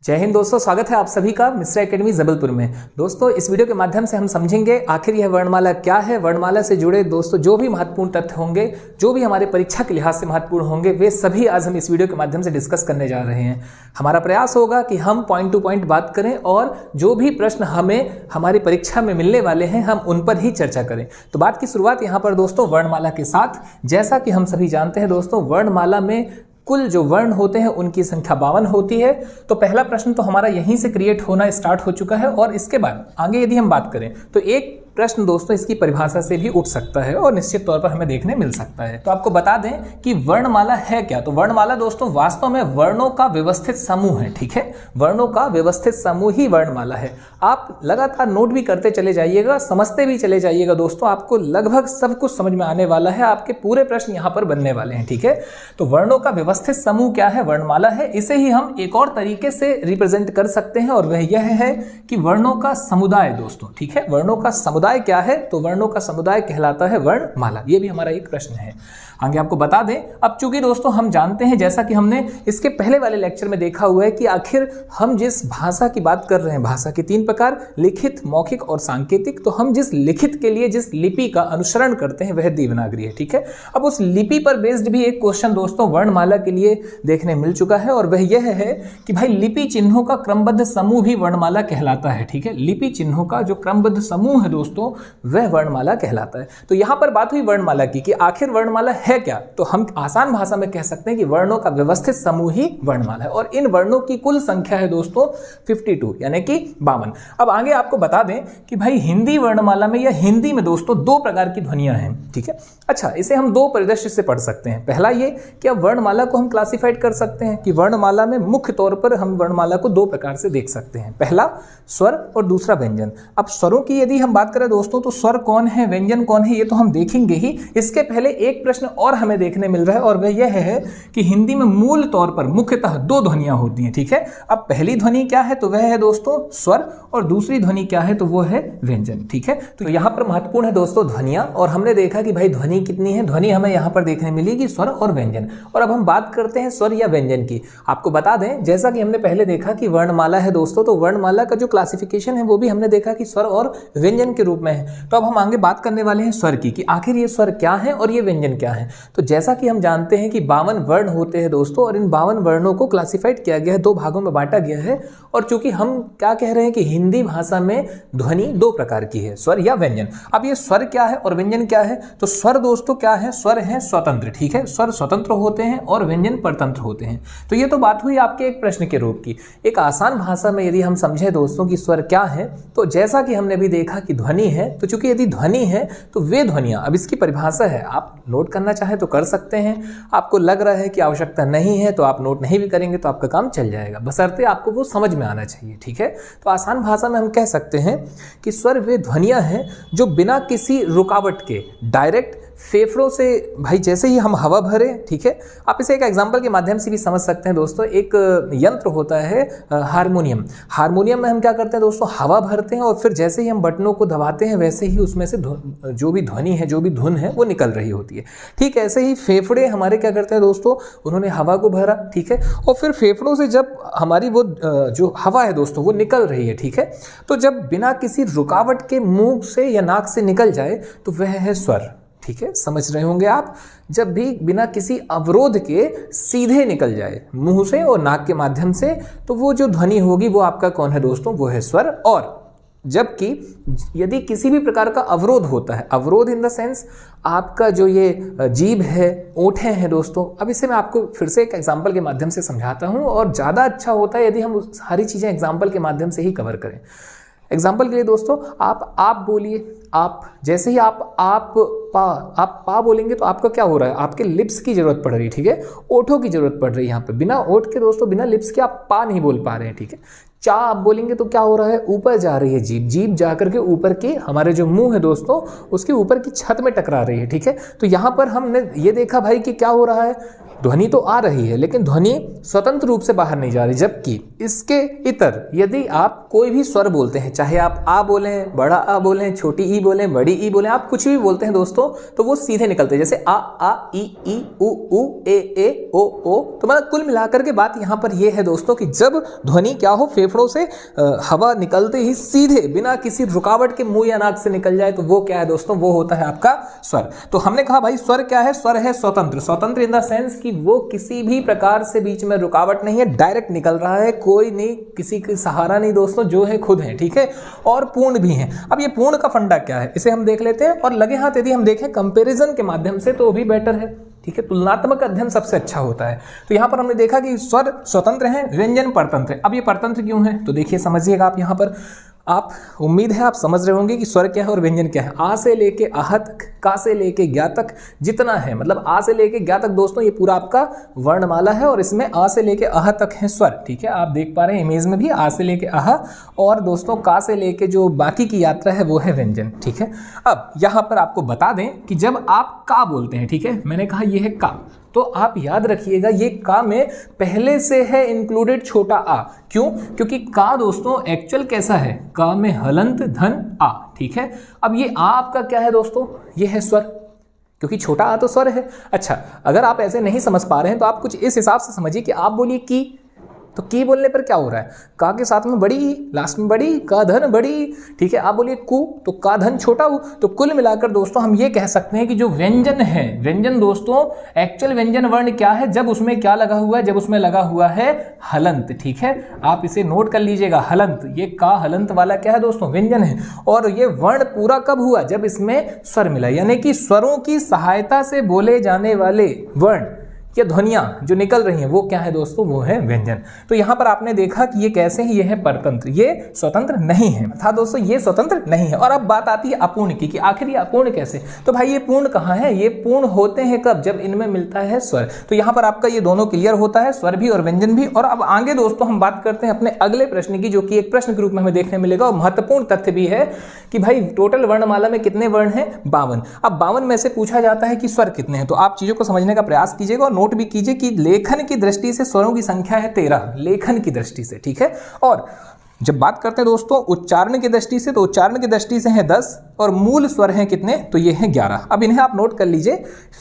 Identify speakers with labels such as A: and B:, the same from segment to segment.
A: जय हिंद दोस्तों, स्वागत है आप सभी का मिश्रा एकेडमी जबलपुर में। दोस्तों, इस वीडियो के माध्यम से हम समझेंगे आखिर यह वर्णमाला क्या है। वर्णमाला से जुड़े दोस्तों जो भी महत्वपूर्ण तथ्य होंगे, जो भी हमारे परीक्षा के लिहाज से महत्वपूर्ण होंगे, वे सभी आज हम इस वीडियो के माध्यम से डिस्कस करने जा रहे हैं। हमारा प्रयास होगा कि हम पॉइंट टू पॉइंट बात करें और जो भी प्रश्न हमें हमारी परीक्षा में मिलने वाले हैं हम उन पर ही चर्चा करें। तो बात की शुरुआत यहाँ पर दोस्तों वर्णमाला के साथ। जैसा कि हम सभी जानते हैं दोस्तों, वर्णमाला में कुल जो वर्ण होते हैं उनकी संख्या 52 होती है। तो पहला प्रश्न तो हमारा यहीं से क्रिएट होना स्टार्ट हो चुका है और इसके बाद आगे यदि हम बात करें तो एक प्रश्न दोस्तों इसकी परिभाषा से भी उठ सकता है और निश्चित तौर पर हमें देखने मिल सकता है। तो आपको बता दें कि वर्णमाला है क्या। तो वर्णमाला दोस्तों वास्तव में वर्णों का व्यवस्थित समूह है। ठीक है, वर्णों का व्यवस्थित समूह ही वर्णमाला है। आप लगातार नोट भी करते चले जाइएगा, समझते भी चले जाइएगा दोस्तों, आपको लगभग सब कुछ समझ में आने वाला है। आपके पूरे प्रश्न यहाँ पर बनने वाले हैं। ठीक है, तो वर्णों का व्यवस्थित समूह क्या है? वर्णमाला है। इसे ही हम एक और तरीके से रिप्रेजेंट कर सकते हैं और वह यह है कि वर्णों का समुदाय दोस्तों। ठीक है, वर्णों का समुदाय क्या है? तो वर्णों का समुदाय कहलाता है वर्णमाला। ये भी हमारा एक प्रश्न है। आगे आपको बता दें, अब चूंकि दोस्तों हम जानते हैं, जैसा कि हमने इसके पहले वाले लेक्चर में देखा हुआ है कि आखिर हम जिस भाषा की बात कर रहे हैं, भाषा के 3 प्रकार, लिखित, मौखिक और सांकेतिक। तो हम जिस लिखित के लिए जिस लिपि का अनुसरण करते हैं वह देवनागरी है। ठीक है, अब उस लिपि पर बेस्ड भी एक क्वेश्चन दोस्तों वर्णमाला के लिए देखने मिल चुका है और वह यह है कि भाई लिपि चिन्हों का क्रमबद्ध समूह भी वर्णमाला कहलाता है। ठीक है, लिपि चिन्हों का जो क्रमबद्ध समूह है दोस्तों वह वर्णमाला कहलाता है। तो यहां पर बात हुई वर्णमाला की कि आखिर वर्णमाला है क्या। तो हम आसान भाषा में कह सकते हैं कि वर्णों का व्यवस्थित समूह ही वर्णमाला है और इन वर्णों की कुल संख्या है दोस्तों 52 यानी कि 52। अब आगे आपको बता दें कि भाई हिंदी वर्णमाला में या हिंदी में दोस्तों 2 प्रकार की ध्वनियां हैं। ठीक है, अच्छा, इसे हम 2 परिदृश्य से पढ़ सकते हैं। पहला ये कि अब वर्णमाला को हम क्लासिफाइड कर सकते हैं कि वर्णमाला में मुख्य तौर पर हम वर्णमाला को 2 प्रकार से देख सकते हैं। पहला स्वर और दूसरा व्यंजन। अब स्वरों की यदि हम बात करें दोस्तों तो स्वर कौन है, व्यंजन कौन है, ये तो हम देखेंगे ही। इसके पहले एक प्रश्न और हमें देखने मिल रहा है और वह यह है कि हिंदी में मूल तौर पर मुख्यतः 2 ध्वनियां होती हैं। ठीक है, अब पहली ध्वनि क्या है तो वह है दोस्तों स्वर और दूसरी ध्वनि क्या है तो वो है व्यंजन। ठीक है, तो यहां पर महत्वपूर्ण है दोस्तों ध्वनियां और हमने देखा कि भाई ध्वनि कितनी है। ध्वनि हमें यहां पर देखने मिलेगी स्वर और व्यंजन। और अब हम बात करते हैं स्वर या व्यंजन की। आपको बता दें, जैसा कि हमने पहले देखा कि वर्णमाला है दोस्तों, तो वर्णमाला का जो क्लासिफिकेशन है वो भी हमने देखा कि स्वर और व्यंजन के रूप में है। तो अब हम आगे बात करने वाले हैं स्वर की कि आखिर ये स्वर क्या है और ये व्यंजन क्या है। तो जैसा कि हम जानते हैं कि 52 वर्ण होते हैं दोस्तों और इन 52 वर्णों को क्लासिफाइड किया गया है, 2 भागों में बांटा गया है। और चूंकि हम क्या कह रहे हैं कि हिंदी भाषा में ध्वनि 2 प्रकार की है, स्वर या व्यंजन। अब ये स्वर क्या है और व्यंजन क्या है? तो स्वर दोस्तों क्या है? स्वर है स्वतंत्र। ठीक है, स्वर स्वतंत्र होते हैं और व्यंजन परतंत्र होते हैं। तो ये तो बात हुई आपके एक प्रश्न के रूप की। एक आसान भाषा में यदि हम समझे दोस्तों कि स्वर क्या है, तो जैसा कि हमने भी देखा कि ध्वनि है, तो चूंकि यदि ध्वनि है तो वे ध्वनियां, अब इसकी परिभाषा है, आप नोट करना चाहें तो कर सकते हैं। आपको लग रहा है कि आवश्यकता नहीं है तो आप नोट नहीं भी करेंगे तो आपका काम चल जाएगा, बशर्ते आपको वो समझ में आना चाहिए। ठीक है, तो आसान भाषा में हम कह सकते हैं कि स्वर वे ध्वनियां हैं जो बिना किसी रुकावट के डायरेक्ट फेफड़ों से, भाई जैसे ही हम हवा भरे, ठीक है, आप इसे एक एग्जांपल के माध्यम से भी समझ सकते हैं दोस्तों। एक यंत्र होता है हारमोनियम। हारमोनियम में हम क्या करते हैं दोस्तों, हवा भरते हैं और फिर जैसे ही हम बटनों को दबाते हैं वैसे ही उसमें से जो भी ध्वनि है, जो भी धुन है वो निकल रही होती है। ठीक ऐसे ही फेफड़े हमारे क्या करते हैं दोस्तों, उन्होंने हवा को भरा, ठीक है, और फिर फेफड़ों से जब हमारी वो जो हवा है दोस्तों वो निकल रही है, ठीक है, तो जब बिना किसी रुकावट के मुंह से या नाक से निकल जाए तो वह है स्वर। ठीक है, समझ रहे होंगे आप, जब भी बिना किसी अवरोध के सीधे निकल जाए मुंह से और नाक के माध्यम से, तो वो जो ध्वनि होगी वो आपका कौन है दोस्तों, वो है स्वर। और जबकि यदि किसी भी प्रकार का अवरोध होता है, अवरोध इन द सेंस आपका जो ये जीभ है, ओंठें हैं दोस्तों, अब इसे मैं आपको फिर से एक एग्जांपल के माध्यम से समझाता हूं और ज़्यादा अच्छा होता है यदि हम सारी चीज़ें एग्जांपल के माध्यम से ही कवर करें। एग्जाम्पल के लिए दोस्तों, आप बोलिए, आप जैसे ही आप पा बोलेंगे तो आपका क्या हो रहा है, आपके लिप्स की जरूरत पड़ रही है। ठीक है, ओठों की जरूरत पड़ रही है। यहाँ पे बिना ओठ के दोस्तों, बिना लिप्स के आप पा नहीं बोल पा रहे हैं। ठीक है, चा आप बोलेंगे तो क्या हो रहा है, ऊपर जा रही है जीभ, जीभ जाकर के ऊपर के हमारे जो मुंह है दोस्तों उसके ऊपर की छत में टकरा रही है, ठीक है। तो यहाँ पर हमने ये देखा भाई कि क्या हो रहा है, ध्वनि तो आ रही है लेकिन ध्वनि स्वतंत्र रूप से बाहर नहीं जा रही, जबकि इसके इतर यदि आप कोई भी स्वर बोलते हैं, चाहे आप आ बोलें, बड़ा आ बोलें, छोटी ई बोलें, बड़ी ई बोलें, आप कुछ भी बोलते हैं दोस्तों तो वो सीधे निकलते हैं, जैसे आ ई उ ए ओ। तो मतलब कुल मिलाकर के बात यहाँ पर ये है दोस्तों कि जब ध्वनि क्या हो, फेफड़ों से हवा निकलते ही सीधे बिना किसी रुकावट के मुंह या नाक से निकल जाए तो वो क्या है दोस्तों, वो होता है आपका स्वर। तो हमने कहा भाई स्वर क्या है, स्वर है स्वतंत्र, स्वतंत्र इन द सेंस कि वो किसी भी प्रकार से बीच में रुकावट नहीं है, डायरेक्ट निकल रहा है, कोई नहीं, किसी का सहारा नहीं दोस्तों, जो है खुद है, ठीक है। और पूर्ण भी है। अब ये पूर्ण का फंडा क्या है इसे हम देख लेते हैं, और लगे हाथ यदि हम देखें कंपैरिजन के माध्यम से तो भी बेटर है, ठीक है। तुलनात्मक अध्ययन सबसे अच्छा होता है। तो यहां पर हमने देखा कि स्वर स्वतंत्र हैं, व्यंजन परतंत्र है। अब ये परतंत्र क्यों है तो देखिए समझिएगा आप, यहां पर आप उम्मीद है आप समझ रहे होंगे कि स्वर क्या है और व्यंजन क्या है। आ से लेके आह तक, का से लेके ज्ञा तक जितना है, मतलब आ से लेके ज्ञा तक दोस्तों ये पूरा आपका वर्णमाला है, और इसमें आ से लेके आह तक है स्वर, ठीक है। आप देख पा रहे हैं इमेज में भी आ से लेके आह, और दोस्तों का से लेके जो बाकी की यात्रा है वो है व्यंजन, ठीक है। अब यहां पर आपको बता दें कि जब आप का बोलते हैं, ठीक है, मैंने कहा ये है का, तो आप याद रखिएगा ये का में पहले से है इंक्लूडेड छोटा आ। क्यों? क्योंकि का दोस्तों एक्चुअल कैसा है, का में हलंत धन आ, ठीक है। अब ये आ आपका क्या है दोस्तों, ये है स्वर, क्योंकि छोटा आ तो स्वर है। अच्छा, अगर आप ऐसे नहीं समझ पा रहे हैं तो आप कुछ इस हिसाब से समझिए कि आप बोलिए की, तो की बोलने पर क्या हो रहा है, का के साथ में बड़ी, लास्ट में बड़ी, का धन बड़ी, ठीक है। आप बोलिए कु, तो का धन छोटा उ। तो कुल मिलाकर दोस्तों हम ये कह सकते हैं कि जो व्यंजन है, व्यंजन दोस्तों एक्चुअल व्यंजन वर्ण क्या है, जब उसमें क्या लगा हुआ है, जब उसमें लगा हुआ है हलंत, ठीक है। आप इसे नोट कर लीजिएगा, हलंत, ये का हलंत वाला क्या है दोस्तों, व्यंजन है। और ये वर्ण पूरा कब हुआ, जब इसमें स्वर मिला, यानी कि स्वरों की सहायता से बोले जाने वाले वर्ण या ध्वनियां जो निकल रही हैं वो क्या है दोस्तों, वो है व्यंजन। तो यहां पर आपने देखा कि ये कैसे हैं, ये है परतंत्र, ये स्वतंत्र नहीं है, था दोस्तों, ये स्वतंत्र नहीं है। और अब बात आती है अपूर्ण की, कि आखिर ये अपूर्ण कैसे, तो भाई ये पूर्ण कहां है, ये पूर्ण होते हैं कब, जब इनमें मिलता है स्वर। तो यहां पर आपका ये दोनों क्लियर होता है, स्वर भी और व्यंजन भी। और अब आगे दोस्तों हम बात करते हैं अपने अगले प्रश्न की, जो कि एक प्रश्न के रूप में हमें देखने मिलेगा, और महत्वपूर्ण तथ्य भी है कि भाई टोटल वर्णमाला में कितने वर्ण हैं, 52। अब 52 में से पूछा जाता है कि स्वर कितने हैं। तो आप चीजों को समझने का प्रयास कीजिएगा और नोट भी कीजिए कि लेखन की दृष्टि से स्वरों की संख्या है 13, लेखन की दृष्टि से, ठीक है। और जब बात करते हैं दोस्तों उच्चारण की दृष्टि से, तो उच्चारण की दृष्टि से हैं 10, और मूल स्वर हैं कितने, तो ये हैं 11। अब इन्हें आप नोट कर लीजिए,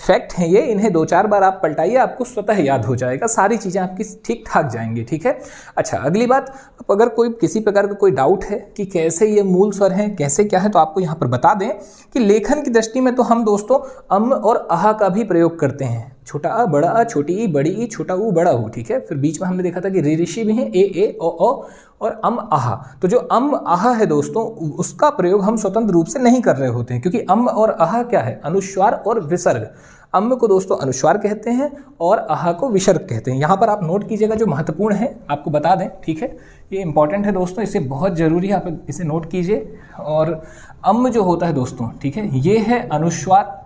A: फैक्ट है ये, इन्हें 2-4 बार आप पलटाइए, आपको स्वतः याद हो जाएगा, सारी चीजें आपकी ठीक ठाक जाएंगी, ठीक है। अच्छा, अगली बात, अगर कोई किसी प्रकार का कोई डाउट है कि कैसे ये मूल स्वर हैं, कैसे क्या है, तो आपको यहाँ पर बता दें कि लेखन की दृष्टि में तो हम दोस्तों अम और आह का भी प्रयोग करते हैं, छोटा आ, बड़ा आ, छोटी ई, बड़ी ई, छोटा ऊ, बड़ा ऊ, ठीक है। फिर बीच में हमने देखा था कि रि ऋषि भी हैं, ए ओ और अम आह। तो जो अम आह है दोस्तों उसका प्रयोग हम स्वतंत्र रूप से नहीं कर रहे होते हैं, क्योंकि अम और आह क्या है, अनुस्वार और विसर्ग। अम को दोस्तों अनुस्वार कहते हैं और आह को विसर्ग कहते हैं। यहाँ पर आप नोट कीजिएगा, जो महत्वपूर्ण है आपको बता दें, ठीक है, ये इंपॉर्टेंट है दोस्तों, इसे बहुत जरूरी है, आप इसे नोट कीजिए। और अम जो होता है दोस्तों, ठीक है, ये है अनुस्वार,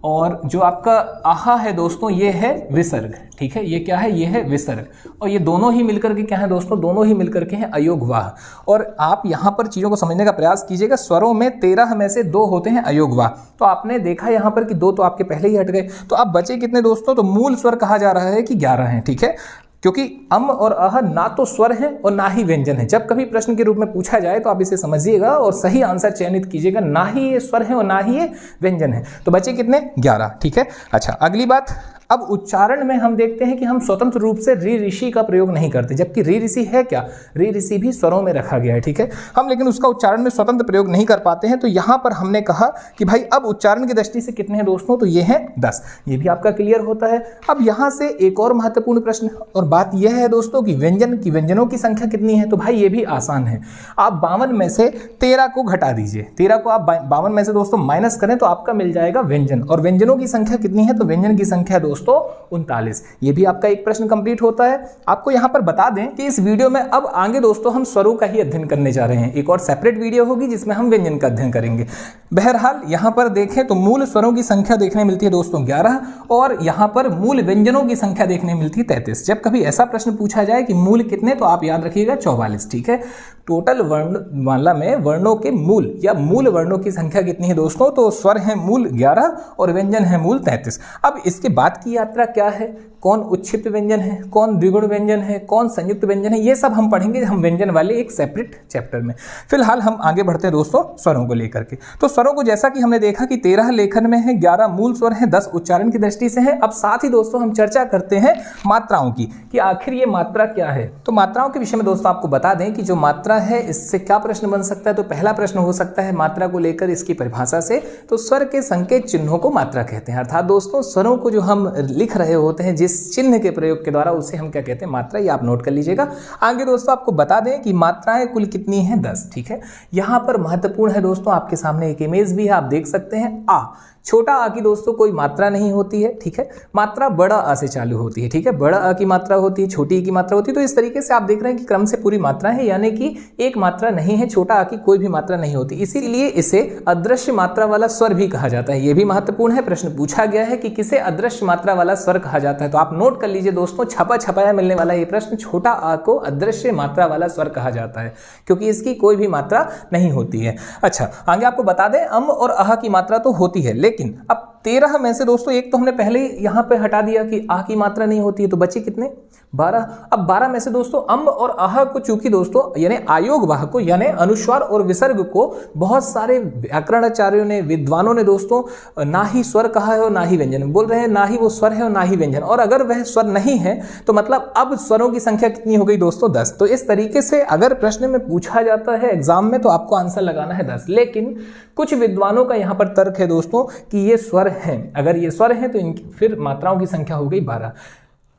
A: और जो आपका आहा है दोस्तों ये है विसर्ग, ठीक है। ये क्या है, ये है विसर्ग, और ये दोनों ही मिलकर के क्या है दोस्तों, दोनों ही मिलकर के हैं अयोगवाह। और आप यहां पर चीजों को समझने का प्रयास कीजिएगा, स्वरों में 13 में से 2 होते हैं अयोगवाह। तो आपने देखा यहां पर कि 2 तो आपके पहले ही हट गए, तो अब बचे कितने दोस्तों, तो मूल स्वर कहा जा रहा है कि 11 हैं, ठीक है। क्योंकि अम और अह ना तो स्वर है और ना ही व्यंजन है। जब कभी प्रश्न के रूप में पूछा जाए तो आप इसे समझिएगा और सही आंसर चयनित कीजिएगा, ना ही ये स्वर है और ना ही ये व्यंजन है। तो बचे कितने, 11, ठीक है। अच्छा, अगली बात, अब उच्चारण में हम देखते हैं कि हम स्वतंत्र रूप से रि ऋषि का प्रयोग नहीं करते, जबकि रि ऋषि है क्या, रि ऋषि भी स्वरों में रखा गया है, ठीक है। हम लेकिन उसका उच्चारण में स्वतंत्र प्रयोग नहीं कर पाते हैं। तो यहां पर हमने कहा कि भाई अब उच्चारण की दृष्टि से कितने हैं दोस्तों, तो ये हैं 10, ये भी आपका क्लियर होता है। अब यहां से एक और महत्वपूर्ण प्रश्न, और बात यह है दोस्तों कि व्यंजनों की संख्या कितनी है, तो भाई ये भी आसान है। आप 52 में से 13 को घटा दीजिए, 13 को आप 52 में से दोस्तों माइनस करें तो आपका मिल जाएगा व्यंजन। और व्यंजनों की संख्या कितनी है, तो व्यंजन की संख्या दोस्तों दोस्तों 39। ये भी आपका एक प्रश्न कंप्लीट होता है। आपको यहां पर बता दें कि इस वीडियो में अब आगे दोस्तों हम स्वरों का ही अध्ययन करने जा रहे हैं। एक और सेपरेट वीडियो होगी जिसमें हम व्यंजन का अध्ययन करेंगे। बहरहाल यहां पर देखें तो मूल स्वरों की संख्या देखने मिलती है दोस्तों 11 और यहां पर मूल व्यंजनों की संख्या देखने मिलती है 33। जब कभी ऐसा प्रश्न पूछा जाए कि मूल कितने, तो आप याद रखिएगा 44। ठीक है, टोटल वर्णमाला में वर्णों के मूल या मूल वर्णों की संख्या कितनी है दोस्तों? तो स्वर है मूल 11 और व्यंजन है मूल 33। अब इसके बाद की यात्रा क्या है, कौन उच्छिष्ट व्यंजन है, कौन द्विगुण व्यंजन है, कौन संयुक्त व्यंजन है, ये सब हम पढ़ेंगे हम व्यंजन वाले एक सेपरेट चैप्टर में। फिलहाल हम आगे बढ़ते हैं दोस्तों स्वरों को लेकर के। तो स्वरों को जैसा कि हमने देखा कि 13 लेखन में है, 11 मूल स्वर हैं, 10 उच्चारण की दृष्टि से हैं। अब साथ ही दोस्तों हम चर्चा करते हैं मात्राओं की कि आखिर ये मात्रा क्या है। तो मात्राओं के विषय में दोस्तों आपको बता दें कि जो मात्रा है इससे क्या प्रश्न बन सकता है। तो पहला प्रश्न हो सकता है मात्रा को लेकर इसकी परिभाषा से, तो स्वर के संकेत चिन्हों को मात्रा कहते हैं। अर्थात दोस्तों स्वरों को जो हम लिख रहे होते हैं जिस चिन्ह के प्रयोग के द्वारा, उसे हम क्या कहते हैं, मात्रा। ये आप नोट कर लीजिएगा। आगे दोस्तों आपको बता दें कि मात्राएं कुल कितनी हैं, 10। ठीक है, यहां पर महत्वपूर्ण है दोस्तों, आपके सामने एक इमेज भी है, आप देख सकते हैं। आ, छोटा आ की दोस्तों कोई मात्रा नहीं होती है। ठीक है, मात्रा बड़ा आ से चालू होती है। ठीक है, बड़ा आ की मात्रा होती है, छोटी ई की मात्रा होती है। तो इस तरीके से आप देख रहे हैं कि क्रम से पूरी मात्रा है, यानी कि एक मात्रा नहीं है, छोटा आ की कोई भी मात्रा नहीं होती। इसीलिए इसे अदृश्य मात्रा वाला स्वर भी कहा जाता है। यह भी महत्वपूर्ण है, प्रश्न पूछा गया है कि किसे अदृश्य मात्रा वाला स्वर कहा जाता है। तो आप नोट कर लीजिए दोस्तों, छपा छपाया मिलने वाला ये प्रश्न, छोटा आ को अदृश्य मात्रा वाला स्वर कहा जाता है क्योंकि इसकी कोई भी मात्रा नहीं होती है। अच्छा, आगे आपको बता दें अम और अह की मात्रा तो होती है, लेकिन अब 13 में से दोस्तों एक तो हमने पहले ही यहां पे हटा दिया कि आ की मात्रा नहीं होती है, तो बचे कितने, 12। अब 12 में से दोस्तों अम और अह को चूंकि दोस्तों यानी आयोग वाह को यानी अनुस्वार और विसर्ग को बहुत सारे व्याकरणाचार्यों ने, विद्वानों ने दोस्तों ना ही स्वर कहा है और ना ही व्यंजन बोल रहे हैं, ना ही वो स्वर है और ना ही व्यंजन। और अगर वह स्वर नहीं है तो मतलब अब स्वरों की संख्या कितनी हो गई दोस्तों, 10। तो इस तरीके से अगर प्रश्न में पूछा जाता है एग्जाम में तो आपको आंसर लगाना है 10। लेकिन कुछ विद्वानों का यहां पर तर्क है दोस्तों कि ये स्वर हैं, अगर ये स्वर हैं तो इनकी फिर मात्राओं की संख्या हो गई 12।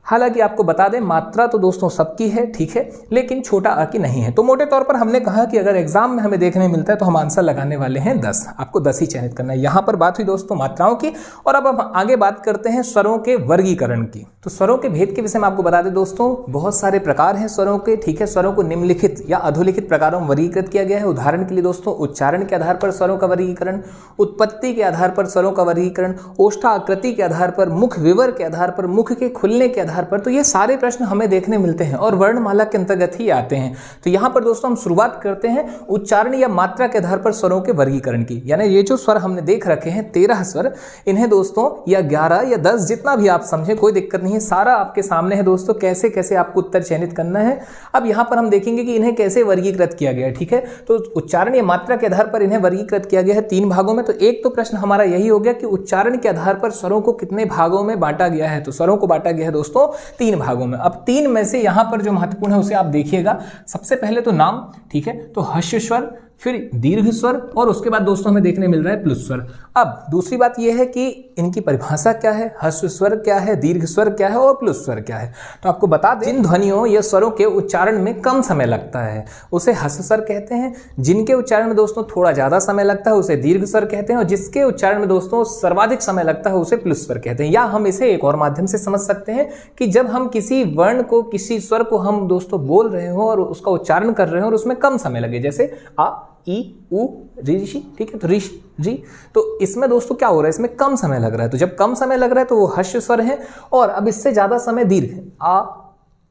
A: हालांकि आपको बता दें मात्रा तो दोस्तों सबकी है, ठीक है, लेकिन छोटा आ की नहीं है। तो मोटे तौर पर हमने कहा कि अगर एग्जाम में हमें देखने मिलता है तो हम आंसर लगाने वाले हैं 10। आपको 10 ही चयनित करना है। यहां पर बात हुई दोस्तों मात्राओं की, और अब हम आगे बात करते हैं स्वरों के वर्गीकरण की। तो स्वरों के भेद के विषय में आपको बता दें दोस्तों, बहुत सारे प्रकार हैं स्वरों के। ठीक है, स्वरों को निम्नलिखित या अधोलिखित प्रकारों में वर्गीकृत किया गया है। उदाहरण के लिए दोस्तों, उच्चारण के आधार पर स्वरों का वर्गीकरण, उत्पत्ति के आधार पर स्वरों का वर्गीकरण, ओष्ठाकृति के आधार पर, मुख विवर के आधार पर, मुख के खुलने के आधार पर। तो ये सारे प्रश्न हमें देखने मिलते हैं और वर्णमाला के अंतर्गत ही आते हैं। तो यहां पर दोस्तों हम शुरुआत करते हैं उच्चारण या मात्रा के आधार पर स्वरों के वर्गीकरण की। यानी ये जो स्वर हमने देख रखे हैं 13 स्वर, इन्हें दोस्तों या 11 या 10 जितना भी आप समझे, कोई दिक्कत नहीं है, सारा आपके सामने है दोस्तों, कैसे कैसे आपको उत्तर चयनित करना है। अब यहां पर हम देखेंगे कि इन्हें कैसे वर्गीकृत किया गया है। ठीक है, तो उच्चारण या मात्रा के आधार पर इन्हें वर्गीकृत किया गया है 3 भागों में। तो एक तो प्रश्न हमारा यही हो गया कि उच्चारण के आधार पर स्वरों को कितने भागों में बांटा गया है। तो स्वरों को बांटा गया है दोस्तों 3 भागों में। अब 3 में से यहां पर जो महत्वपूर्ण है उसे आप देखिएगा। सबसे पहले तो नाम, ठीक है, तो ह्रस्व स्वर, फिर दीर्घ स्वर, और उसके बाद दोस्तों हमें देखने मिल रहा है प्लुत स्वर। अब दूसरी बात यह है कि इनकी परिभाषा क्या है, ह्रस्व स्वर क्या है, दीर्घ स्वर क्या है और प्लुत स्वर क्या है। तो आपको बता दें, जिन ध्वनियों या स्वरों के उच्चारण में कम समय लगता है उसे ह्रस्व स्वर कहते हैं। जिनके उच्चारण में दोस्तों थोड़ा ज्यादा समय लगता है उसे दीर्घ स्वर कहते हैं, और जिसके उच्चारण में दोस्तों सर्वाधिक समय लगता है उसे प्लुत स्वर कहते हैं। या हम इसे एक और माध्यम से समझ सकते हैं कि जब हम किसी वर्ण को, किसी स्वर को हम दोस्तों बोल रहे हो और उसका उच्चारण कर रहे हो और उसमें कम समय लगे, जैसे आ, ई, उ, ऋषि, ठीक है, तो ऋष जी, तो इसमें दोस्तों क्या हो रहा है, इसमें कम समय लग रहा है। तो जब कम समय लग रहा है तो वो ह्रस्व स्वर है, और अब इससे ज्यादा समय दीर्घ है, आ,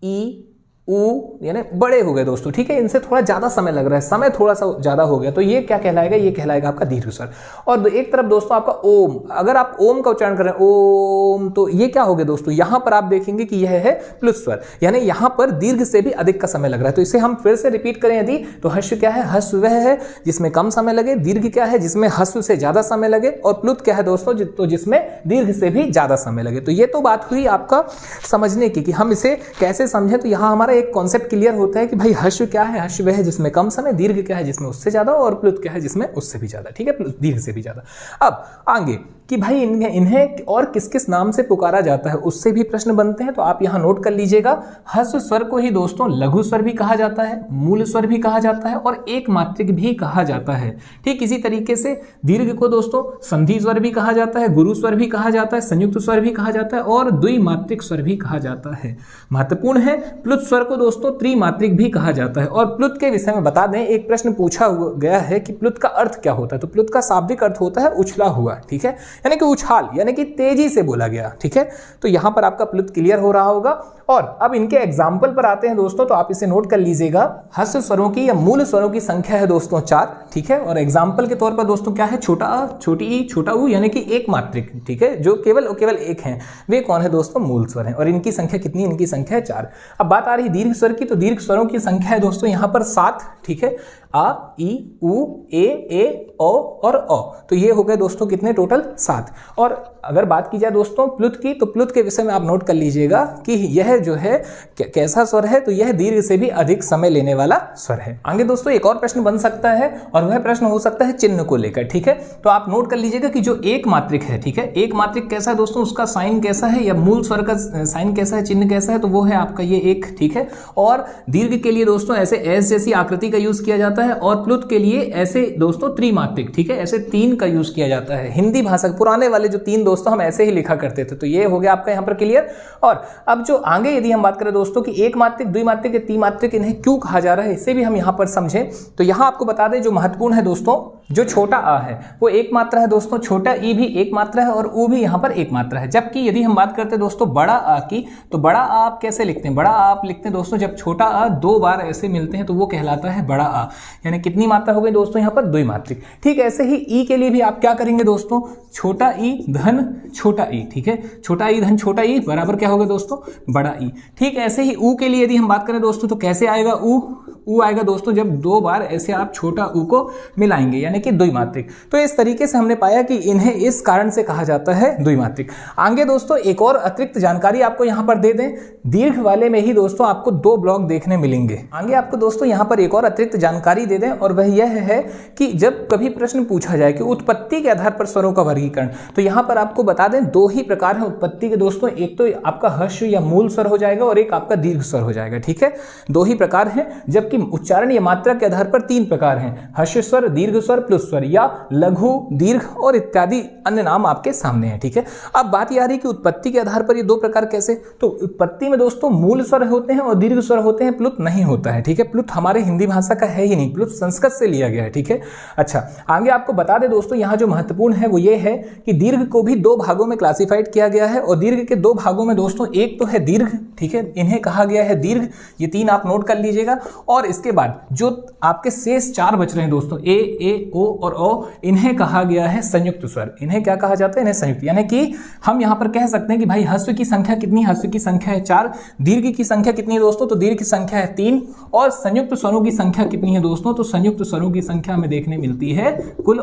A: ई, उ, यानी बड़े हो गए दोस्तों। ठीक है, इनसे थोड़ा ज्यादा समय लग रहा है, समय थोड़ा सा ज्यादा हो गया, तो ये क्या कहलाएगा, ये कहलाएगा आपका दीर्घ स्वर। और एक तरफ दोस्तों आपका ओम, अगर आप ओम का उच्चारण कर रहे हैं ओम, तो ये क्या हो गया दोस्तों, यहां पर आप देखेंगे कि यह है प्लुत स्वर, यानी यहां पर दीर्घ से भी अधिक का समय लग रहा है। तो इसे हम फिर से रिपीट करें यदि, तो ह्रस्व क्या है, ह्रस्व वह है जिसमें कम समय लगे, दीर्घ क्या है जिसमें ह्रस्व से ज्यादा समय लगे, और प्लुत क्या है दोस्तों, तो जिसमें दीर्घ से भी ज्यादा समय लगे। तो ये तो बात हुई आपका समझने की कि हम इसे कैसे समझें। तो यहां हमारा एक कॉन्सेप्ट क्लियर होता है कि भाई ह्रस्व क्या है, ह्रस्व वह है जिसमें कम समय, दीर्घ क्या है जिसमें उससे ज्यादा, और प्लुत क्या है जिसमें उससे भी ज्यादा। ठीक है, दीर्घ से भी ज्यादा। अब आगे कि भाई इन्हें और किस किस नाम से पुकारा जाता है, उससे भी प्रश्न बनते हैं। तो आप यहाँ नोट कर लीजिएगा, ह्रस्व स्वर को ही दोस्तों लघु स्वर भी कहा जाता है, मूल स्वर भी कहा जाता है और एक मात्रिक भी कहा जाता है। ठीक इसी तरीके से दीर्घ को दोस्तों संधि स्वर भी कहा जाता है, गुरु स्वर भी कहा जाता है, संयुक्त स्वर भी कहा जाता है और द्विमात्रिक स्वर भी कहा जाता है। महत्वपूर्ण है, प्लुत स्वर को दोस्तों त्रिमात्रिक भी कहा जाता है। और प्लुत के विषय में बता दें, एक प्रश्न पूछा गया है कि प्लुत का अर्थ क्या होता है। तो प्लुत का शाब्दिक अर्थ होता है उछला हुआ, ठीक है, यानी कि उछाल, यानी कि तेजी से बोला गया, ठीक है। तो यहां पर आपका प्लुत क्लियर हो रहा होगा। और अब इनके एग्जाम्पल पर आते हैं दोस्तों, तो आप इसे नोट कर लीजिएगा। ह्रस्व स्वरों की या मूल स्वरों की संख्या है दोस्तों 4, ठीक है। और एग्जाम्पल के तौर पर दोस्तों क्या है, छोटा आ, छोटी ई, छोटा ऊ, यानी कि एक मात्रिक, ठीक है, जो केवल एक हैं, वे कौन है दोस्तों, मूल स्वर हैं। और इनकी संख्या कितनी, इनकी संख्या है 4। अब बात आ रही दीर्घ स्वर की, तो दीर्घ स्वरों की संख्या है दोस्तों यहाँ पर 7, ठीक है। आ, ई, उ, ए, ओ और औ। तो ये हो गए दोस्तों कितने, टोटल 7। और अगर बात की जाए दोस्तों प्लुत की, तो प्लुत के विषय में आप नोट कर लीजिएगा कि यह जो है कैसा स्वर है, तो यह दीर्घ से भी अधिक समय लेने वाला स्वर है। आगे दोस्तों एक और प्रश्न बन सकता है और वह प्रश्न हो सकता है चिन्ह को लेकर, ठीक है। तो आप नोट कर लीजिएगा कि जो एक मात्रिक है, ठीक है, एक मात्रिक कैसा है दोस्तों, उसका साइन कैसा है, या मूल स्वर का साइन कैसा है, चिन्ह कैसा है, तो वो है आपका ये एक, ठीक है। और दीर्घ के लिए दोस्तों ऐसे एस जैसी आकृति का यूज किया जाता है और प्लुत के लिए ऐसे दोस्तों त्रिमात्रिक, ठीक है, ऐसे 3 का यूज किया जाता है। हिंदी भाषा पुराने वाले जो 3 दोस्तों हम ऐसे ही लिखा करते थे। तो ये हो गया आपका यहाँ पर क्लियर। और अब जो आगे यदि हम बात करें दोस्तों कि एक मात्रिक, द्विमात्रिक, त्रिमात्रिक इन्हें क्यों कहा जा रहा है, इसे भी हम यहाँ पर समझें। तो यहाँ आपको बता दें, जो महत्वपूर्ण है दोस्तों, जो छोटा आ है वो एक मात्रा है दोस्तों, छोटा ई भी एक मात्रा है और ऊ भी यहाँ पर एक मात्रा है। जबकि यदि हम बात करते हैं दोस्तों बड़ा आ की, तो बड़ा आ आप कैसे लिखते हैं, बड़ा आ आप लिखते हैं दोस्तों जब छोटा आ 2 बार ऐसे मिलते हैं तो वो कहलाता है बड़ा आ, यानी कितनी मात्रा हो गई दोस्तों यहाँ पर, द्विमात्रिक। ठीक ऐसे ही ई के लिए भी आप क्या करेंगे दोस्तों, छोटा ई धन छोटा ई, ठीक है, छोटा ई धन छोटा ई बराबर क्या होगा दोस्तों, बड़ा ई। ठीक ऐसे ही ऊ के लिए यदि हम बात करें दोस्तों, तो कैसे आएगा ऊ आएगा दोस्तों जब 2 बार ऐसे आप छोटा ऊ को मिलाएंगे, यानी कि द्विमात्रिक। तो इस तरीके से हमने पाया कि इन्हें इस कारण से कहा जाता है द्विमात्रिक। आगे दोस्तों एक और अतिरिक्त जानकारी आपको यहां पर दे दें, दीर्घ वाले में ही दोस्तों आपको 2 ब्लॉक देखने मिलेंगे। आगे आपको दोस्तों यहां पर एक और अतिरिक्त जानकारी दे दें, और वह यह है कि जब कभी प्रश्न पूछा जाए कि उत्पत्ति के आधार पर स्वरों का वर्गीकरण, तो यहां पर आपको बता दें 2 ही प्रकार हैं उत्पत्ति के दोस्तों, एक तो आपका ह्रस्व या मूल स्वर हो जाएगा और एक आपका दीर्घ स्वर हो जाएगा, ठीक है। 2 ही प्रकार हैं, जबकि उच्चारण या मात्रा के आधार पर 3 प्रकार हैं, ह्रस्व स्वर, दीर्घ स्वर, प्लुत स्वर, या लघु, दीर्घ और इत्यादि अन्य नाम आपके सामने हैं, ठीक है। अब बात यह आ रही कि उत्पत्ति के आधार पर ये 2 प्रकार कैसे, तो उत्पत्ति में दोस्तों मूल स्वर होते हैं और दीर्घ स्वर होते हैं, प्लुत नहीं होता है, ठीक है। प्लुत हमारे हिंदी भाषा का है ही नहीं, प्लुत संस्कृत से लिया गया है, ठीक है। अच्छा, आगे आपको बता दें दोस्तों, यहाँ जो महत्वपूर्ण है वो ये है कि दीर्घ को भी 2 भागों में क्लासिफाइड किया गया है, और दीर्घ के 2 भागों में दोस्तों एक तो है दीर्घ, ठीक है, इन्हें कहा गया है दीर्घ, ये 3 आप नोट कर लीजिएगा। और इसके बाद जो आपके शेष 4 बच रहे हैं दोस्तों, ए, ओ और ओ, इन्हें कहा गया है संयुक्त स्वर। इन्हें क्या कहा जाता है, इन्हें संयुक्त, यानी कि हम यहां पर कह सकते हैं कि भाई ह्रस्व की संख्या कितनी, ह्रस्व की संख्या है 4, दीर्घ की संख्या कितनी है दोस्तों, तो दीर्घ की संख्या है 3, और संयुक्त स्वरों की संख्या कितनी है दोस्तों, तो संयुक्त स्वरों की संख्या हमें देखने मिलती है कुल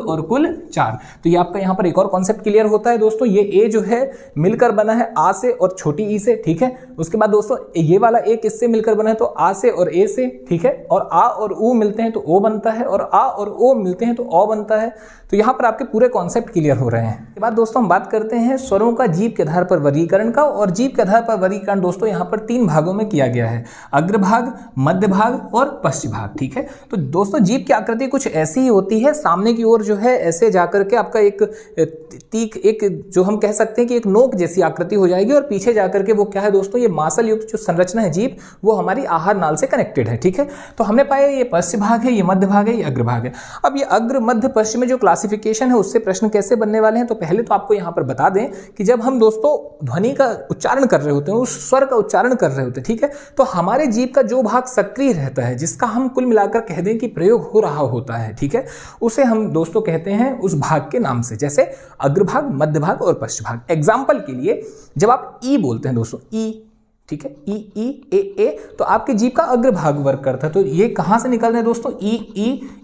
A: 4। तो ये आपका यहां पर एक और कॉन्सेप्ट क्लियर होता है दोस्तों, ये ए जो है मिलकर बना है आ से और छोटी ई से, ठीक है। उसके बाद दोस्तों ये वाला ए किससे मिलकर बना है, तो आ से और ए से, ठीक है। और आ और ऊ मिलते हैं तो ओ बनता है, और आ और ओ मिलते हैं तो औ बनता है। तो यहां पर आपके पूरे कॉन्सेप्ट क्लियर हो रहे हैं। इसके बाद दोस्तों हम बात करते हैं स्वरों का जीभ के आधार पर वर्गीकरण का, और जीभ के आधार पर वर्गीकरण दोस्तों यहां पर 3 भागों में किया गया है, अग्रभाग, मध्य भाग और पश्च भाग, ठीक है। तो दोस्तों जीभ की आकृति कुछ ऐसी ही होती है, सामने की ओर जो है ऐसे जाकर के आपका एक तीख, एक जो हम कह सकते हैं कि एक नोक जैसी आकृति हो जाएगी, और पीछे जाकर के वो क्या है दोस्तों, ये मांसल युक्त जो संरचना है जीभ, वो हमारी आहार नाल से कनेक्टेड है, ठीक है। तो हमने पाया ये पश्च भाग है, ये मध्य भाग है, ये अग्रभाग है। अब ये अग्र, मध्य, पश्चिम में जो क्लासिफिकेशन है उससे प्रश्न कैसे बनने वाले हैं, तो पहले तो आपको यहां पर बता दें कि जब हम दोस्तों ध्वनि का उच्चारण कर रहे होते हैं, उस स्वर का उच्चारण कर रहे होते हैं, ठीक है, तो हमारे जीभ का जो भाग सक्रिय रहता है, जिसका हम कुल मिलाकर कह दें कि प्रयोग हो रहा होता है, ठीक है, उसे हम दोस्तों कहते हैं उस भाग के नाम से, जैसे अग्रभाग, मध्य भाग और पश्च भाग। एग्जाम्पल के लिए जब आप ई बोलते हैं दोस्तों, ई, ठीक है, ई, ए, तो आपके जीभ का अग्रभाग वर्क करता है। तो ये कहां से निकल रहे हैं दोस्तों, ई,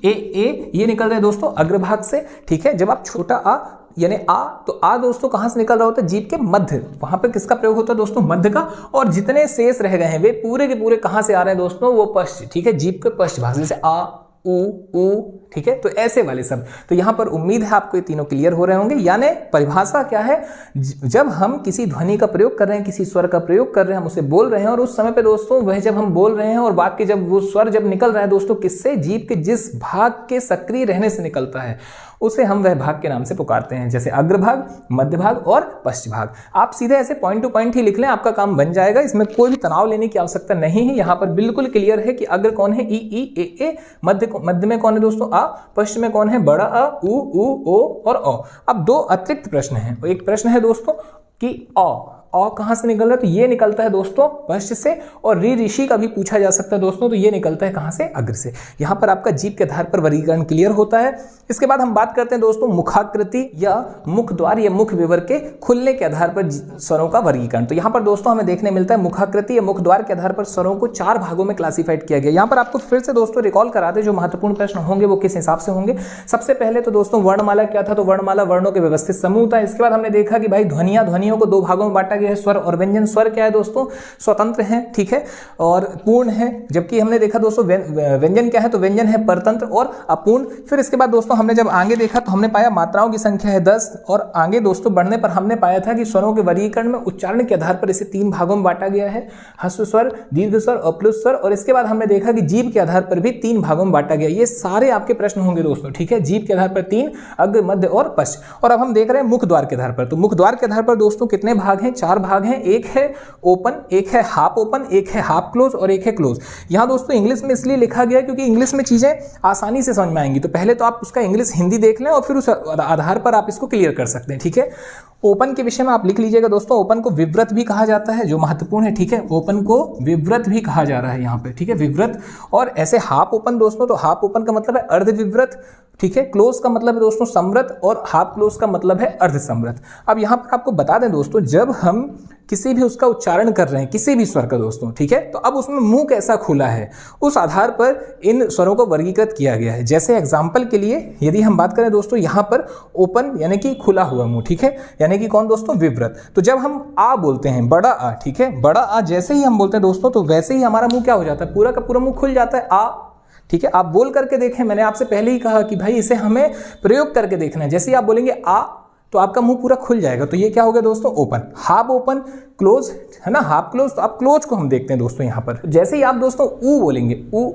A: ए, ये निकल रहे हैं दोस्तों अग्रभाग से, ठीक है। जब आप छोटा आ यानी आ, तो आ दोस्तों कहां से निकल रहा होता है, जीभ के मध्य, वहां पे किसका प्रयोग होता है दोस्तों, मध्य का। और जितने शेष रह गए हैं वे पूरे के पूरे कहां से आ रहे हैं दोस्तों, वो पश्च, ठीक है, जीभ के पश्च भाग, जैसे आ, ऊ ऊ, ठीक है। तो ऐसे वाले शब्द, तो यहां पर उम्मीद है आपको ये तीनों क्लियर हो रहे होंगे। यानी परिभाषा क्या है, जब हम किसी ध्वनि का प्रयोग कर रहे हैं, किसी स्वर का प्रयोग कर रहे हैं, हम उसे बोल रहे हैं, और उस समय पे दोस्तों वह जब हम बोल रहे हैं और वाक्य जब वो स्वर जब निकल रहा है दोस्तों किससे, जीभ के जिस भाग के सक्रिय रहने से निकलता है उसे हम वह भाग के नाम से पुकारते हैं, जैसे अग्रभाग, मध्य भाग और पश्च भाग। आप सीधे ऐसे पॉइंट टू पॉइंट ही लिख लें, आपका काम बन जाएगा, इसमें कोई भी तनाव लेने की आवश्यकता नहीं है। यहाँ पर बिल्कुल क्लियर है कि अग्र कौन है, ई ए, मध्य में कौन है दोस्तों, आ, पश्च में कौन है, बड़ा अ, उ ओ और औ। अब दो अतिरिक्त प्रश्न हैं। एक प्रश्न है दोस्तों कि औ कहां से निकल रहा है, तो ये निकलता है दोस्तों पश्च से, और ऋषि का भी पूछा जा सकता है दोस्तों, तो ये निकलता है कहां से, अग्र से। यहां पर आपका जीभ के आधार पर वर्गीकरण क्लियर होता है। इसके बाद हम बात करते हैं दोस्तों मुखाकृति या मुख द्वार या मुख विवर के खुलने के आधार पर स्वरों का वर्गीकरण। तो यहां पर दोस्तों हमें देखने मिलता है मुखाकृति या मुख द्वार के आधार पर स्वरों को 4 भागों में क्लासिफाइड किया गया। यहां पर आपको फिर से दोस्तों रिकॉल करा दे, जो महत्वपूर्ण प्रश्न होंगे वो किस हिसाब से होंगे। सबसे पहले तो दोस्तों वर्णमाला क्या था, तो वर्णमाला वर्णों के व्यवस्थित समूह था। इसके बाद हमने देखा कि भाई ध्वनियों को 2 भागों में बांटा गया है, स्वर और व्यंजन। स्वर क्या है दोस्तों, स्वतंत्र है, ठीक है, और पूर्ण है, जबकि हमने देखा दोस्तों व्यंजन क्या है, तो व्यंजन है परतंत्र और अपूर्ण। फिर इसके बाद दोस्तों हमने जब आगे देखा तो हमने पाया मात्राओं की संख्या है 10, और आगे दोस्तों बढ़ने पर हमने पाया था कि स्वरों के वर्गीकरण में उच्चारण के आधार पर इसे 3 भागों में बांटा गया है, ह्रस्व स्वर, दीर्घ स्वर और प्लुत स्वर। और इसके बाद हमने देखा कि जीभ के आधार पर भी 3 भागों में बांटा गया। ये सारे आपके प्रश्न होंगे दोस्तों, ठीक है, जीभ के आधार पर 3, अग्र, मध्य और पश्च। और अब हम देख रहे हैं मुख द्वार के आधार पर। तो मुख द्वार के आधार पर दोस्तों कितने भाग हैं, 4 भाग हैं। एक है ओपन, एक है हाफ ओपन, एक है हाफ क्लोज और एक है क्लोज। यहां दोस्तों इंग्लिश में इसलिए लिखा गया क्योंकि इंग्लिश में चीजें आसानी से समझ में आएंगी। तो पहले तो आप उसका इंग्लिश हिंदी देख लें और फिर उस आधार पर आप इसको क्लियर कर सकते हैं, ठीक है। ओपन के विषय में आप लिख लीजिएगा दोस्तों, ओपन को विव्रत भी कहा जाता है, जो महत्वपूर्ण है, ठीक है। ओपन को विव्रत भी कहा जा रहा है यहाँ पे, ठीक है, विव्रत। और ऐसे हाफ ओपन दोस्तों, तो हाफ ओपन का मतलब है अर्ध विव्रत, ठीक है। क्लोज का मतलब है दोस्तों समृत, और हाफ क्लोज का मतलब है अर्ध समृत। अब यहाँ पर आपको बता दें दोस्तों, जब हम किसी भी उसका उच्चारण कर रहे हैं, किसी भी स्वर का दोस्तों, ठीक है, तो अब उसमें मुंह कैसा खुला है, उस आधार पर इन स्वरों को वर्गीकृत किया गया है। जैसे एग्जाम्पल के लिए यदि हम बात करें दोस्तों, यहाँ पर ओपन यानी कि खुला हुआ मुंह, ठीक है, यानी कि कौन दोस्तों, विव्रत। तो जब हम आ बोलते हैं, बड़ा आ, ठीक है, बड़ा आ जैसे ही हम बोलते हैं दोस्तों, तो वैसे ही हमारा मुंह क्या हो जाता है, पूरा का पूरा मुंह खुल जाता है, आ, ठीक है। आप बोल करके देखें, मैंने आपसे पहले ही कहा कि भाई इसे हमें प्रयोग करके देखना है। जैसे ही आप बोलेंगे आ, तो आपका मुंह पूरा खुल जाएगा, तो ये क्या हो गया दोस्तों, ओपन। हाफ ओपन, क्लोज, है ना, हाफ क्लोज। तो आप क्लोज को हम देखते हैं दोस्तों यहाँ पर। जैसे ही आप दोस्तों ऊ बोलेंगे, ऊ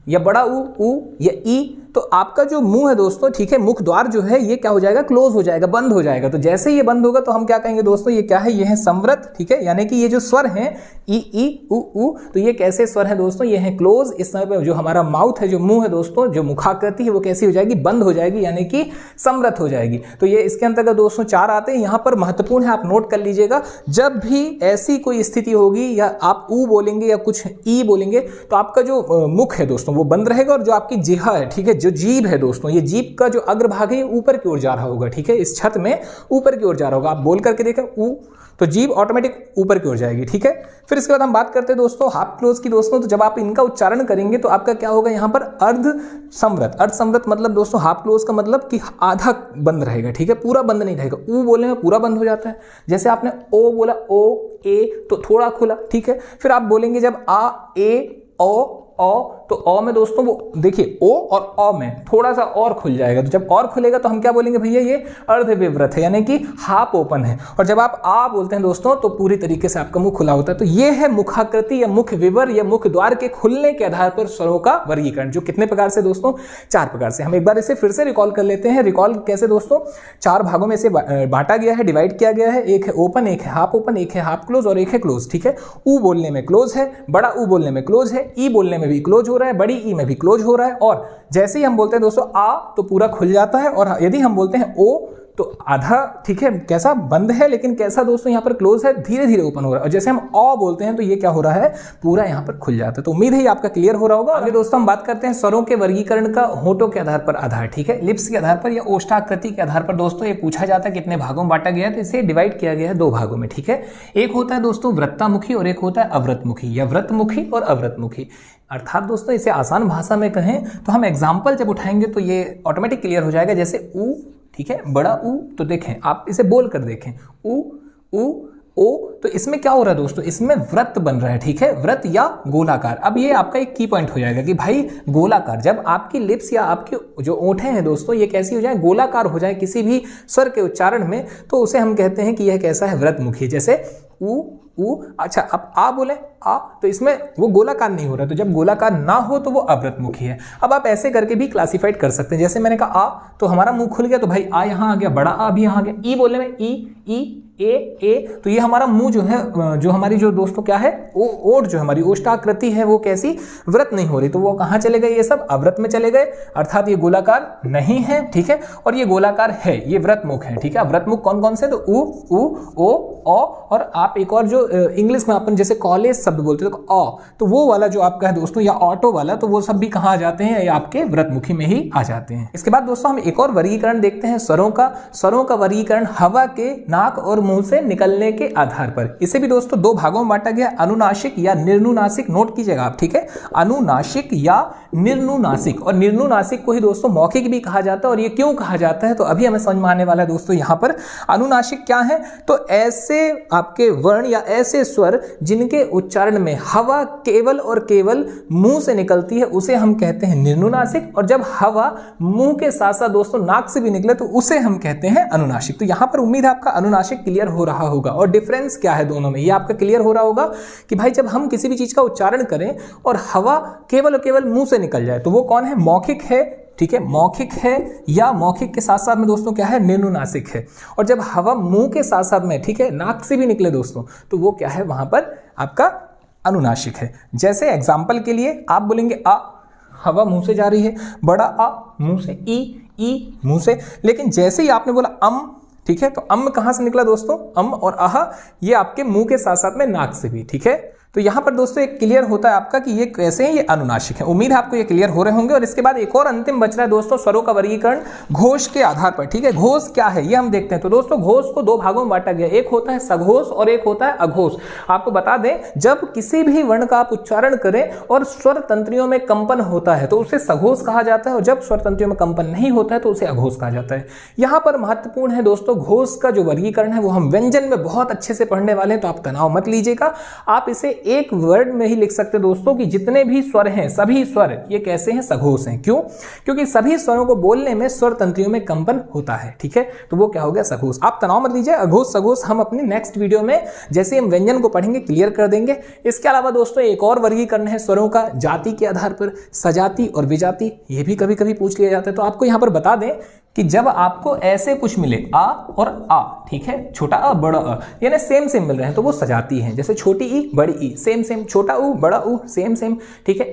A: या बड़ा ऊ या ई, तो आपका जो मुंह है दोस्तों, ठीक है, मुख द्वार जो है ये क्या हो जाएगा, क्लोज हो जाएगा, बंद हो जाएगा। तो जैसे ही ये बंद होगा तो हम क्या कहेंगे दोस्तों, ये क्या है, ये है समृत, ठीक है। यानी कि ये जो स्वर हैं ई ऊ, तो ये कैसे स्वर है दोस्तों, ये है क्लोज। इस समय पे जो हमारा माउथ है, जो मुंह है दोस्तों, जो मुखाकृति है वो कैसी हो जाएगी, बंद हो जाएगी, यानी कि समृत हो जाएगी। तो ये इसके अंतर्गत दोस्तों 4 आते हैं। यहाँ पर महत्वपूर्ण है, आप नोट कर लीजिएगा, जब भी ऐसी कोई स्थिति होगी या आप ऊ बोलेंगे या कुछ ई बोलेंगे, तो आपका जो मुख है दोस्तों वो बंद रहेगा, और जो आपकी जिह्वा है, ठीक है, जो जीभ है दोस्तों, ये जीभ का जो अग्रभाग है ऊपर की ओर जा रहा होगा, ठीक है, इस छत में ऊपर की ओर जा रहा होगा। आप बोल करके देखें ऊ, तो जीभ ऑटोमेटिक ऊपर की ओर जाएगी, ठीक है। फिर इसके बाद हम बात करते हैं दोस्तों हाफ क्लोज की दोस्तों। तो जब आप इनका उच्चारण करेंगे तो आपका क्या होगा, यहाँ पर अर्ध समृत। अर्ध समृत मतलब दोस्तों हाफ क्लोज का मतलब कि आधा बंद रहेगा, ठीक है, पूरा बंद नहीं रहेगा। ऊ बोलने में पूरा बंद हो जाता है। जैसे आपने ओ बोला, ओ ए, तो थोड़ा खुला, ठीक है। फिर आप बोलेंगे जब आ ए ओ, तो अ में दोस्तों वो देखिए ओ और अ में थोड़ा सा और खुल जाएगा। तो जब और खुलेगा तो हम क्या बोलेंगे, भैया ये अर्ध विव्रत है, यानी कि हाफ ओपन है। और जब आप आ बोलते हैं दोस्तों, तो पूरी तरीके से आपका मुंह खुला होता है। तो ये है मुखाकृति या मुख विवर या मुख द्वार के खुलने के आधार पर स्वरों का वर्गीकरण, जो कितने प्रकार से दोस्तों, 4 प्रकार से। हम एक बार इसे फिर से रिकॉल कर लेते हैं। रिकॉल कैसे दोस्तों, 4 भागों में इसे बांटा गया है, डिवाइड किया गया है। एक है ओपन, एक है हाफ ओपन, एक है हाफ क्लोज और एक है क्लोज, ठीक है। ऊ बोलने में क्लोज है, बड़ा ऊ बोलने में क्लोज है, ई बोलने में भी क्लोज हो रहा है, बड़ी ई में भी क्लोज हो रहा है। और जैसे ही हम बोलते हैं दोस्तों आ, तो पूरा खुल जाता है। और यदि हम बोलते हैं ओ, तो आधा, ठीक है, कैसा बंद है, लेकिन कैसा दोस्तों यहाँ पर क्लोज है, धीरे धीरे ओपन हो रहा है। और जैसे हम अ बोलते हैं तो ये क्या हो रहा है, पूरा यहाँ पर खुल जाता है। तो उम्मीद है ये आपका क्लियर हो रहा होगा। आगे दोस्तों हम बात करते हैं स्वरों के वर्गीकरण का होठों के आधार पर आधार, ठीक है, लिप्स के आधार पर या ओष्ठाकृति के आधार पर। दोस्तों ये पूछा जाता है कितने भागों में बांटा गया है, तो इसे डिवाइड किया गया है 2 भागों में, ठीक है। एक होता है दोस्तों वृत्तामुखी और एक होता है अवृतमुखी, या व्रतमुखी और अवृतमुखी। अर्थात दोस्तों इसे आसान भाषा में कहें तो हम एग्जाम्पल जब उठाएंगे तो ये ऑटोमेटिक क्लियर हो जाएगा। जैसे ऊ, ठीक है, बड़ा ऊ, तो देखें आप इसे बोल कर देखें, ऊ ऊ ओ, तो इसमें क्या हो रहा है दोस्तों, इसमें व्रत बन रहा है, ठीक है, व्रत या गोलाकार। अब ये आपका एक की पॉइंट हो जाएगा कि भाई गोलाकार, जब आपकी लिप्स या आपके जो ओंठे हैं दोस्तों ये कैसी हो जाए, गोलाकार हो जाए किसी भी स्वर के उच्चारण में, तो उसे हम कहते हैं कि यह कैसा है, व्रतमुखी। जैसे ऊ ऊ, अच्छा अब आ बोले आ, तो इसमें वो गोलाकार नहीं हो रहा, तो जब गोलाकार ना हो तो वो अव्रतमुखी है। अब आप ऐसे करके भी क्लासिफाइड कर सकते हैं। जैसे मैंने कहा आ, तो हमारा मुंह खुल गया, तो भाई आ यहाँ आ गया, बड़ा आ भी यहाँ आ गया। ई बोलने में ई ए, तो ये हमारा मुंह जो है, जो हमारी जो दोस्तों क्या है, ओठ जो हमारी ओष्ठाकृति है वो कैसी, व्रत नहीं हो रही, तो वो कहाँ चले गए, ये सब अव्रत में चले गए, अर्थात ये गोलाकार नहीं है, ठीक है। और ये गोलाकार है, ये व्रतमुख है, ठीक है। व्रतमुख कौन कौन से, तो ऊ ओ और आप एक और जो इंग्लिश में अपन जैसे कॉलेज शब्द बोलते हैं तो वो वाला जो आपका है दोस्तों, या ऑटो वाला, तो वो सब भी कहाँ आ जाते हैं, या आपके व्रतमुखी में ही आ जाते हैं। इसके बाद दोस्तों हम एक और वर्गीकरण देखते हैं स्वरों का वर्गीकरण हवा के नाक और मुंह से निकलने के आधार पर। इसे भी दोस्तों दो भागों में बांटा गया, अनुनासिक या निर्नुनासिक, नोट कीजिएगा आप, ठीक है, अनुनासिक या निर्नुनासिक। और निर्नुनासिक को ही दोस्तों मौखिक भी कहा जाता है। और ये क्यों कहा जाता है, तो अभी हमें समझ में आने वाला है दोस्तों। यहाँ पर अनुनासिक क्या है, तो ऐसे आपके वर्ण या ऐसे स्वर जिनके उच्चारण में हवा केवल और केवल मुंह से निकलती है, उसे हम कहते हैं निर्नुनासिक। और जब हवा मुंह के साथ साथ दोस्तों नाक से भी निकले तो उसे हम कहते हैं अनुनासिक। तो यहां पर उम्मीद है आपका अनुनासिक क्लियर हो रहा होगा। और डिफरेंस क्या है दोनों में, ये आपका क्लियर हो रहा होगा कि भाई जब हम किसी भी चीज का उच्चारण करें और हवा केवल और केवल मुंह से निकल जाए, तो वो कौन है, मौखिक है, ठीक है, मौखिक है, या मौखिक के साथ साथ में दोस्तों क्या है, निर्नुनासिक है। और जब हवा मुंह के साथ साथ में, ठीक है, नाक से भी निकले दोस्तों, तो वो क्या है, वहां पर आपका अनुनासिक है। जैसे एग्जांपल के लिए आप बोलेंगे आ, हवा मुंह से जा रही है, बड़ा आ मुंह से, ई मुंह से, लेकिन जैसे ही आपने बोला ठीक है, तो कहां से निकला दोस्तों, और आह, ये आपके मुंह के साथ साथ में नाक से भी, ठीक है। तो यहां पर दोस्तों एक क्लियर होता है आपका कि ये कैसे हैं, ये अनुनासिक है। उम्मीद है आपको ये क्लियर हो रहे होंगे। और इसके बाद एक और अंतिम बच रहा है दोस्तों स्वरों का वर्गीकरण घोष के आधार पर, ठीक है। घोष क्या है ये हम देखते हैं। तो दोस्तों घोष को दो भागों में बांटा गया, एक होता है सघोष और एक होता है अघोष। आपको बता दें, जब किसी भी वर्ण का आप उच्चारण करें और स्वर तंत्रियों में कंपन होता है तो उसे सघोष कहा जाता है, और जब स्वर तंत्रियों में कंपन नहीं होता है तो उसे अघोष कहा जाता है। यहां पर महत्वपूर्ण है दोस्तों, घोष का जो वर्गीकरण है वो हम व्यंजन में बहुत अच्छे से पढ़ने वाले हैं, तो आप तनाव मत लीजिएगा। आप इसे एक वर्ड में ही लिख सकते हैं दोस्तों कि जितने भी स्वर हैं, सभी स्वर ये कैसे हैं, सघोष हैं। क्यों? क्योंकि सभी स्वरों को बोलने में स्वर तंत्रियों में कंपन होता है, ठीक है। तो वो क्या हो गया, सघोष। आप तनाव मत लीजिए, अघोष सघोष हम अपने नेक्स्ट वीडियो में जैसे हम व्यंजन को पढ़ेंगे क्लियर कर देंगे। इसके अलावा दोस्तों एक और वर्गीकरण है स्वरों का जाति के आधार पर, सजाति और विजाति। ये भी कभी कभी पूछ लिया जाता है। तो आपको यहां पर बता दें कि जब आपको ऐसे कुछ मिले आ और आ, ठीक है, छोटा अ बड़ा अ, यानी सेम सेम मिल रहे हैं तो वो सजाती हैं। जैसे छोटी ई बड़ी ई सेम सेम, छोटा ऊ बड़ा ऊ सेम सेम, ठीक है,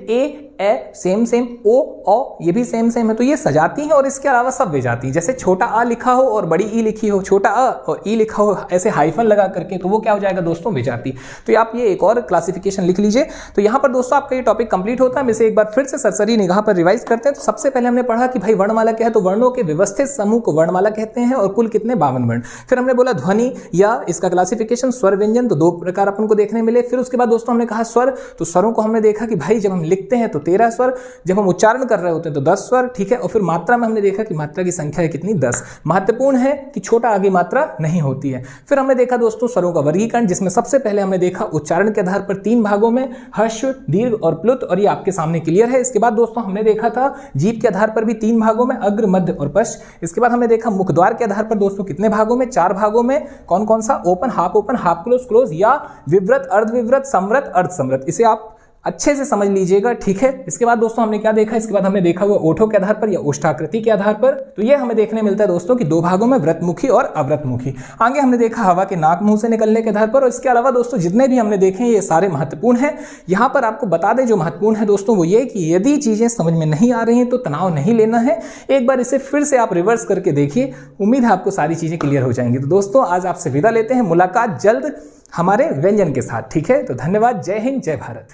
A: ए सेम सेम, ओ ये भी सेम सेम है, तो ये सजाती हैं। और इसके अलावा सब विजाती, जैसे छोटा आ लिखा हो और बड़ी ई लिखी हो, छोटा अ और ई लिखा हो ऐसे हाइफन लगा करके, तो वो क्या हो जाएगा दोस्तों, विजाती। तो आप ये एक और क्लासिफिकेशन लिख लीजिए। तो यहाँ पर दोस्तों आपका ये टॉपिक कंप्लीट होता है। हम इसे एक बार फिर से सरसरी निगाह पर रिवाइज करते हैं। तो सबसे पहले हमने पढ़ा कि भाई वर्णमाला क्या है, तो वर्णों के व्यवस्थित समूह को वर्णमाला कहते हैं, और कुल कितने 52 वर्ण। फिर हमने बोला ध्वनि या इसका क्लासिफिकेशन स्वर व्यंजन, तो दो प्रकार अपन को देखने मिले। फिर उसके बाद दोस्तों हमने कहा स्वर, तो स्वरों को हमने देखा कि भाई जब हम लिखते हैं तो 13 स्वर, जब हम उच्चारण कर रहे होते हैं तो 10 स्वर, ठीक है। और फिर मात्रा में हमने देखा कि मात्रा की संख्या है कितनी, 10। महत्वपूर्ण है कि छोटा आगे मात्रा नहीं होती है। फिर हमने देखा दोस्तों स्वरों का वर्गीकरण, जिसमें सबसे पहले हमने देखा उच्चारण के आधार पर 3 भागों में, ह्रस्व, दीर्घ और प्लुत, और ये आपके सामने क्लियर है। इसके बाद दोस्तों हमने देखा था जीभ के आधार पर भी 3 भागों में, अग्र, मध्य और पश्च। इसके बाद हमने देखा मुखद्वार के आधार पर दोस्तों कितने भागों में, 4 भागों में। कौन कौन सा, ओपन, हाफ क्लोज, क्लोज या विव्रत, अर्धविव्रत, समव्रत, अर्धसमव्रत। इसे आप अच्छे से समझ लीजिएगा, ठीक है। इसके बाद दोस्तों हमने क्या देखा, इसके बाद हमने देखा हुआ ओठों के आधार पर या ओष्ठाकृति के आधार पर। तो ये हमें देखने मिलता है दोस्तों कि 2 भागों में, व्रतमुखी और अव्रतमुखी। आगे हमने देखा हवा के नाक मुंह से निकलने के आधार पर। और इसके अलावा दोस्तों जितने भी हमने देखे ये सारे महत्वपूर्ण हैं। यहाँ पर आपको बता दें जो महत्वपूर्ण है दोस्तों वो ये कि यदि चीजें समझ में नहीं आ रही हैं तो तनाव नहीं लेना है, एक बार इसे फिर से आप रिवर्स करके देखिए, उम्मीद है आपको सारी चीजें क्लियर हो जाएंगी। तो दोस्तों आज आपसे विदा लेते हैं, मुलाकात जल्द हमारे व्यंजन के साथ, ठीक है। तो धन्यवाद, जय हिंद, जय भारत।